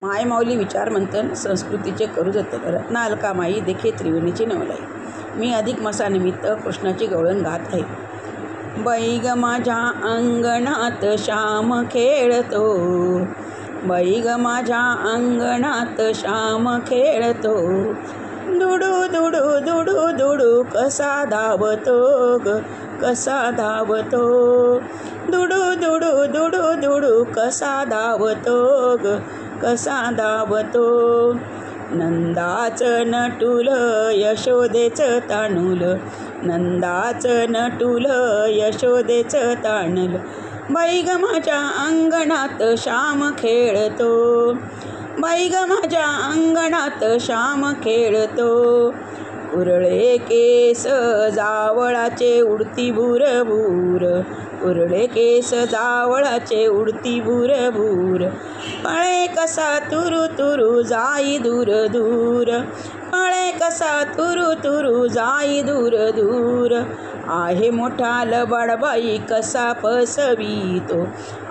मायमाऊली विचार मंथन संस्कृतीचे करू जतन रत्ना अलकामाई देखे त्रिवेणीची नवलाई. मी अधिक मासानिमित्त कृष्णाची गवळण गात आहे. बाई ग माझ्या अंगणात श्याम खेळतो, बाई ग माझ्या अंगणात श्याम खेळतो, दुडू दुडू दुडू दुडू कसा धावतो ग, कसा धावतो, दुडू दुडू दुडू दुडू कसा धावतो ग, कसा धावतो. नंदाचं नटुल यशोदेचं तानुल, नंदाचं नटुल यशोदेचं तानुल, बाई ग माझ्या अंगणात श्याम खेळतो, बाई ग माझ्या अंगणात श्याम खेळतो. उरळे केस जावळाचे उडती भूरभूर, उरळे केस जावळाचे उडती भूरभूर, पळे कसा तुरु तुरु जाई दूर दूर, पळे कसा तुरु तुरु जाई दूर दूर. आहे मोठा लबाडबाई कसा फसवितो,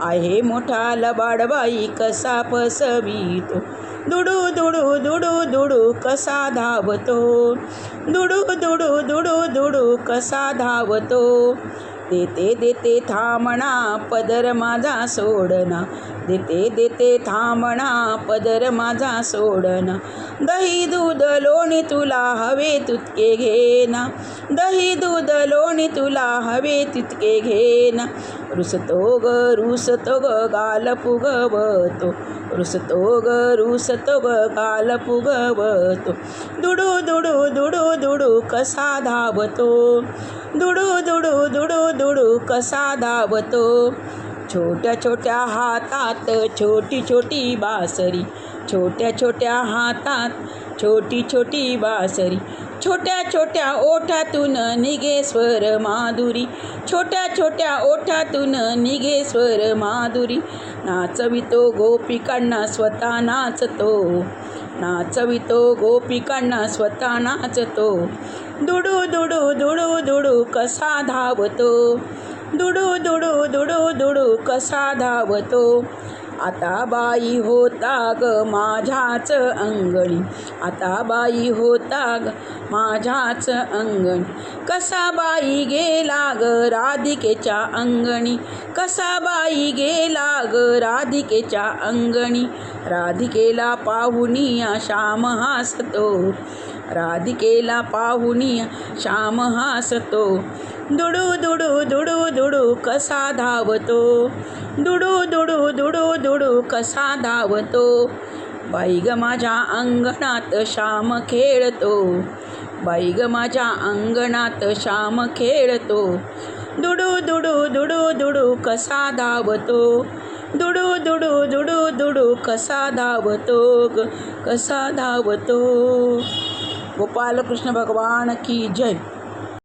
आहे मोठा लबाडबाई कसा फसवितो, दुडू दुडू दुडू दुडू कसा धावतो, दुडू दुडू दुडू दुडू कसा धावतो. देते देते थांबणा पदर माझा सोडना, देते देते थांबणा पदर माझा सोडना, दही दूध लोणी तुला हवे तितके घेना, दही दूध लोणी तुला हवे तितके घेना. रुसतो ग रुसतो ग गाल फुगवतो, रुसतो ग रुसतो ग गाल फुगवतो, दुडू दुडू दुडू दुडू कसा धावतो, दुडू दुडू दुडू दुडू कसा धावतो. छोट्या छोट्या हातात छोटी छोटी बासरी, छोट्या छोट्या हातात छोटी छोटी बासरी, छोट्या छोट्या ओठातून निघे स्वर माधुरी, छोट्या छोट्या ओठातून निघे स्वर माधुरी. नाचवितो गोपिकांना स्वतः नाचतो, नाचवितो गोपिकांना स्वतः नाचतो, दुडू दुडू दुडू दुडू कसा धावतो, दुडू दुडू दुडू दुडू कसा धावतो. आता बाई होता ग माझ्याच अंगणी, आता बाई होता ग माझ्याच अंगणी, कसा बाई गेला ग राधिकेच्या अंगणी, कसा बाई गेला ग राधिकेच्या अंगणी. राधिकेला पाहुनिया श्याम हासतो, राधिकेला पाहुनिया श्याम हासतो, दुडू दुडू दुडू दुडू कसा धावतो, दुडू दुडू दुडू दुडू कसा धावतो. बाई ग माझ्या अंगणात श्याम खेळतो, बाई ग माझ्या अंगणात श्याम खेळतो, दुडू दुडू दुडू दुडू कसा धावतो, दुडू दुडू दुडू दुडू कसा धावतो ग, कसा धावतो. गोपाल कृष्ण भगवान की जय.